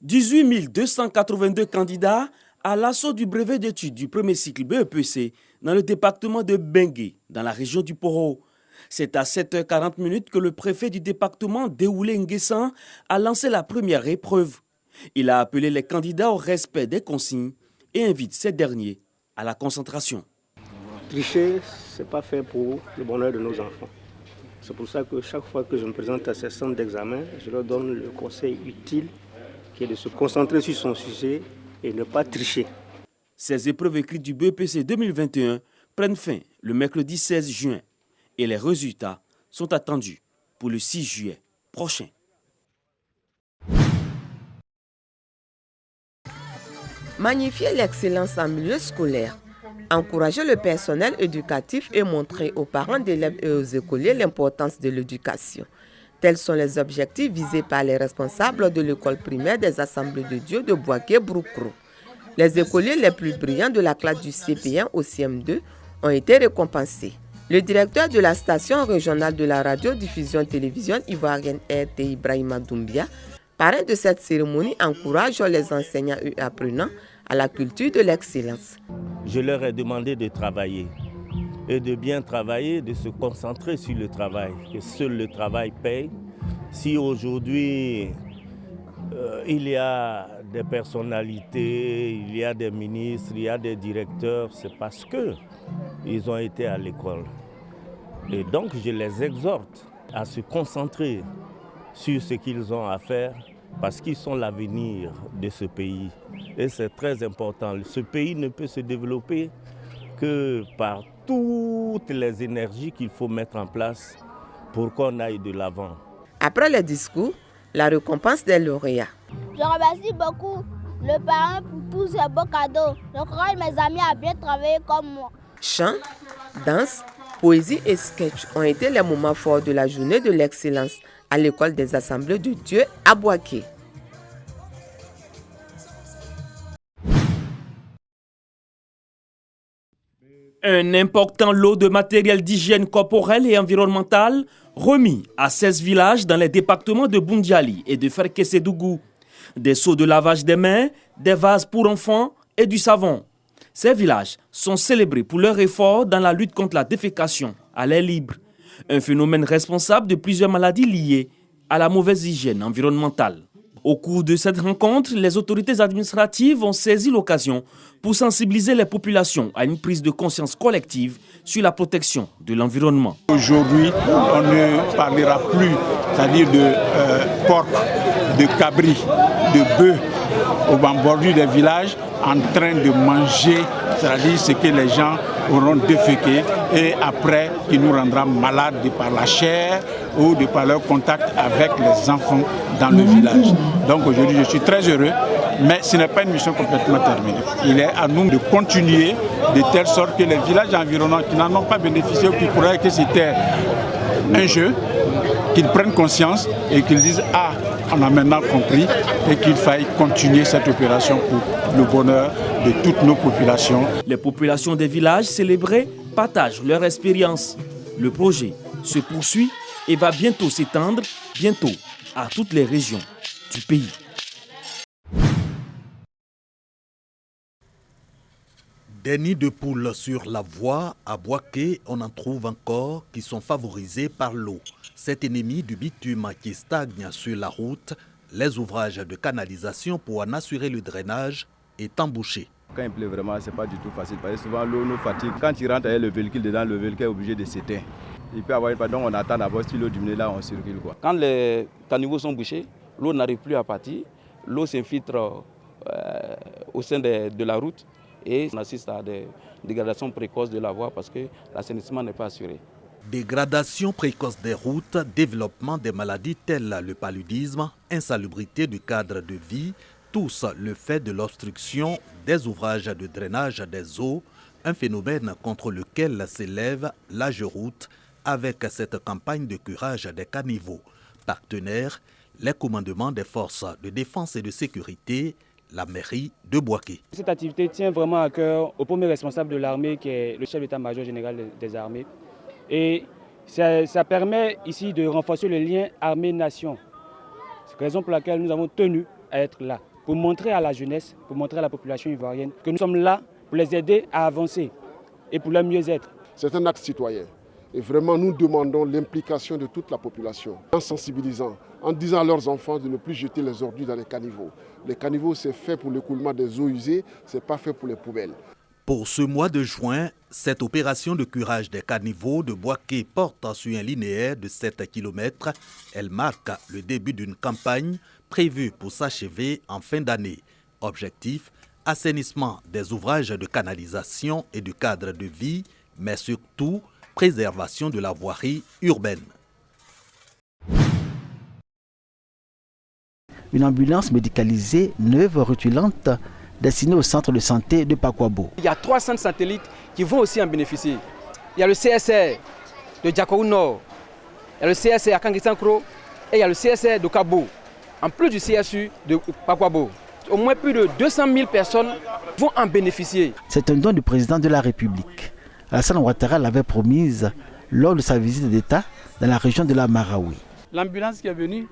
18 282 candidats à l'assaut du brevet d'études du premier cycle BEPC dans le département de Bengué, dans la région du Poro. C'est à 7h40 que le préfet du département, Déoulé Nguessan, a lancé la première épreuve. Il a appelé les candidats au respect des consignes et invite ces derniers à la concentration. Tricher, ce n'est pas fait pour le bonheur de nos enfants. C'est pour ça que chaque fois que je me présente à ces centres d'examen, je leur donne le conseil utile qui est de se concentrer sur son sujet et ne pas tricher. Ces épreuves écrites du BEPC 2021 prennent fin le mercredi 16 juin et les résultats sont attendus pour le 6 juillet prochain. Magnifier l'excellence en milieu scolaire, encourager le personnel éducatif et montrer aux parents d'élèves et aux écoliers l'importance de l'éducation. Tels sont les objectifs visés par les responsables de l'école primaire des Assemblées de Dieu de Boaké-Broukro. Les écoliers les plus brillants de la classe du CP1 au CM2 ont été récompensés. Le directeur de la station régionale de la radiodiffusion télévision ivoirienne RT Ibrahima Doumbia, parrain de cette cérémonie, encourage les enseignants et apprenants à la culture de l'excellence. Je leur ai demandé de travailler et de bien travailler, de se concentrer sur le travail, que seul le travail paye. Si aujourd'hui il y a des personnalités, il y a des ministres, il y a des directeurs, c'est parce qu'ils ont été à l'école. Et donc je les exhorte à se concentrer sur ce qu'ils ont à faire parce qu'ils sont l'avenir de ce pays. Et c'est très important. Ce pays ne peut se développer que par toutes les énergies qu'il faut mettre en place pour qu'on aille de l'avant. Après le discours, la récompense des lauréats. Je remercie beaucoup le parrain pour tous ces beaux cadeaux. J'encourage mes amis à bien travailler comme moi. Chants, danse, poésie et sketch ont été les moments forts de la journée de l'excellence à l'école des Assemblées de Dieu à Boaké. Un important lot de matériel d'hygiène corporelle et environnementale remis à 16 villages dans les départements de Boundiali et de Ferkessédougou. Des seaux de lavage des mains, des vases pour enfants et du savon. Ces villages sont célébrés pour leur effort dans la lutte contre la défécation à l'air libre, un phénomène responsable de plusieurs maladies liées à la mauvaise hygiène environnementale. Au cours de cette rencontre, les autorités administratives ont saisi l'occasion pour sensibiliser les populations à une prise de conscience collective sur la protection de l'environnement. Aujourd'hui, on ne parlera plus, c'est-à-dire de porc, de cabri, de bœuf au bordure des villages en train de manger, c'est-à-dire ce que les gens auront déféqué et après qui nous rendra malades de par la chair ou de par leur contact avec les enfants dans le village. Donc aujourd'hui je suis très heureux, mais ce n'est pas une mission complètement terminée. Il est à nous de continuer de telle sorte que les villages environnants qui n'en ont pas bénéficié ou qui croyaient que c'était un jeu, qu'ils prennent conscience et qu'ils disent « Ah, on a maintenant compris » et qu'il faille continuer cette opération pour le bonheur de toutes nos populations. Les populations des villages célébrés partagent leur expérience. Le projet se poursuit et va bientôt s'étendre, à toutes les régions du pays. Des nids de poules sur la voie à Boaké, on en trouve encore qui sont favorisés par l'eau. Cet ennemi du bitume qui stagne sur la route, les ouvrages de canalisation pour en assurer le drainage est embouché. Quand il pleut vraiment, ce n'est pas du tout facile parce que souvent l'eau nous fatigue. Quand il rentre avec le véhicule dedans, le véhicule est obligé de s'éteindre. Il peut avoir donc on attend d'abord si l'eau diminue là, on circule quoi. Quand les caniveaux sont bouchés, l'eau n'arrive plus à partir, l'eau s'infiltre au sein de la route et on assiste à des dégradations précoces de la voie parce que l'assainissement n'est pas assuré. Dégradation précoce des routes, développement des maladies telles le paludisme, insalubrité du cadre de vie, tous le fait de l'obstruction des ouvrages de drainage des eaux, un phénomène contre lequel s'élève l'AGEROUTE avec cette campagne de curage des caniveaux. Partenaires, les commandements des forces de défense et de sécurité, la mairie de Boaké. Cette activité tient vraiment à cœur au premier responsable de l'armée qui est le chef d'état-major général des armées. Et ça permet ici de renforcer le lien armée-nation. C'est la raison pour laquelle nous avons tenu à être là. pour montrer à la jeunesse, pour montrer à la population ivoirienne que nous sommes là pour les aider à avancer et pour leur mieux-être. C'est un acte citoyen. Et vraiment, nous demandons l'implication de toute la population, en sensibilisant, en disant à leurs enfants de ne plus jeter les ordures dans les caniveaux. Les caniveaux, c'est fait pour l'écoulement des eaux usées, ce n'est pas fait pour les poubelles. Pour ce mois de juin, cette opération de curage des caniveaux de Boaké porte sur un linéaire de 7 km. Elle marque le début d'une campagne prévue pour s'achever en fin d'année. Objectif, assainissement des ouvrages de canalisation et du cadre de vie, mais surtout préservation de la voirie urbaine. Une ambulance médicalisée neuve rutulante destinée au centre de santé de Pakwabo. Il y a 3 centres satellites qui vont aussi en bénéficier. Il y a le CSR de Djakourou Nord, il y a le CSR à Kangisankro et il y a le CSR de Kabo, en plus du CSU de Pakwabo. Au moins plus de 200 000 personnes vont en bénéficier. C'est un don du président de la République. Alassane Ouattara l'avait promise lors de sa visite d'État dans la région de la Marawi. L'ambulance qui est venue,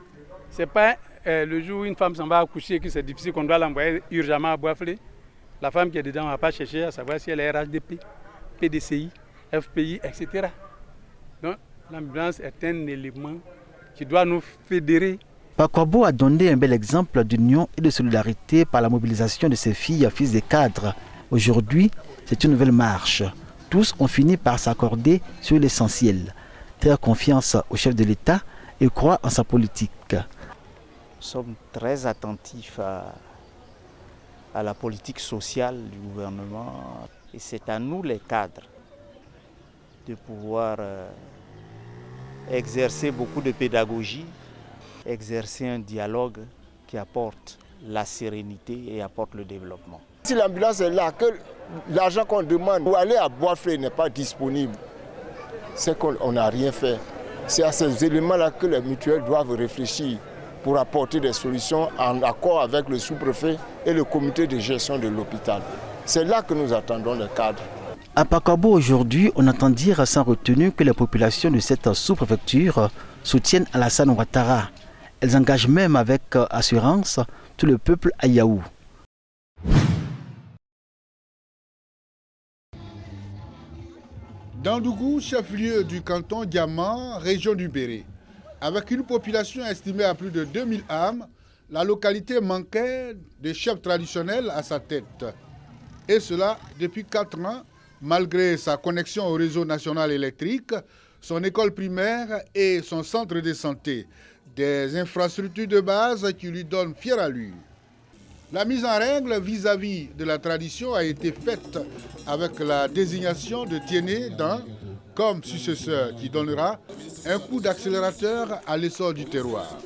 ce n'est pas le jour où une femme s'en va accoucher que c'est difficile qu'on doit l'envoyer urgemment à Boaflé. La femme qui est dedans ne va pas chercher à savoir si elle est RHDP, PDCI, FPI, etc. Donc l'ambulance est un élément qui doit nous fédérer. Pakwabo a donné un bel exemple d'union et de solidarité par la mobilisation de ses filles, fils des cadres. Aujourd'hui, c'est une nouvelle marche. Tous ont fini par s'accorder sur l'essentiel. Faire confiance au chef de l'État et croire en sa politique. Nous sommes très attentifs à la politique sociale du gouvernement. Et c'est à nous les cadres de pouvoir exercer beaucoup de pédagogie, exercer un dialogue qui apporte la sérénité et apporte le développement. Si l'ambulance est là, que l'argent qu'on demande pour aller à Boaflé n'est pas disponible, c'est qu'on n'a rien fait. C'est à ces éléments-là que les mutuelles doivent réfléchir pour apporter des solutions en accord avec le sous-préfet et le comité de gestion de l'hôpital. C'est là que nous attendons les cadres. À Pakwabo aujourd'hui, on entend dire sans retenue que les populations de cette sous-préfecture soutiennent Alassane Ouattara. Elles engagent même avec assurance tout le peuple à Yaou. Dandougou, chef-lieu du canton Diamant, région du Béré. Avec une population estimée à plus de 2000 âmes, la localité manquait de chefs traditionnels à sa tête. Et cela depuis 4 ans, malgré sa connexion au réseau national électrique, son école primaire et son centre de santé. Des infrastructures de base qui lui donnent fière allure. La mise en règle vis-à-vis de la tradition a été faite avec la désignation de Tiéné Dan comme successeur qui donnera un coup d'accélérateur à l'essor du terroir.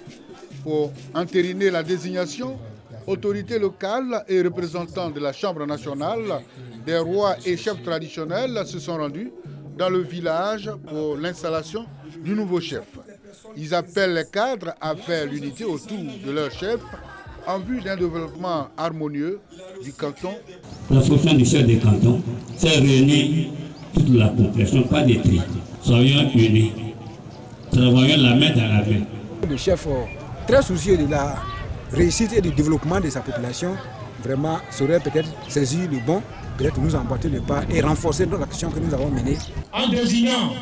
Pour entériner la désignation, autorités locales et représentants de la Chambre nationale, des rois et chefs traditionnels se sont rendus dans le village pour l'installation du nouveau chef. Ils appellent les cadres à faire l'unité autour de leur chef en vue d'un développement harmonieux du canton. La fonction du chef du canton, c'est réunir toute la population, pas des tri. Soyons unis. Travaillons la main dans la main. Le chef, très soucieux de la réussite et du développement de sa population, vraiment saurait peut-être saisir le bon, peut-être nous emboîter le pas et renforcer notre action que nous avons menée. En désignant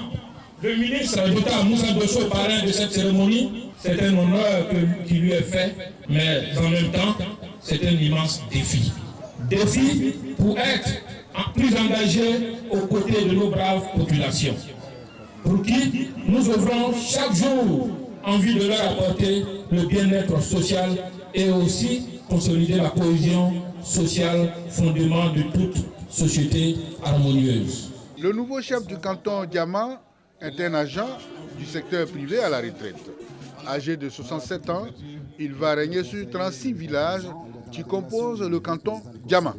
le ministre d'État Moussa Dosso, parrain de cette cérémonie, c'est un honneur qui lui est fait, mais en même temps, c'est un immense défi. Défi pour être plus engagé aux côtés de nos braves populations, pour qui nous œuvrons chaque jour en vue de leur apporter le bien-être social et aussi consolider la cohésion sociale, fondement de toute société harmonieuse. Le nouveau chef du canton Diamant est un agent du secteur privé à la retraite. Âgé de 67 ans, il va régner sur 36 villages qui composent le canton Diamant.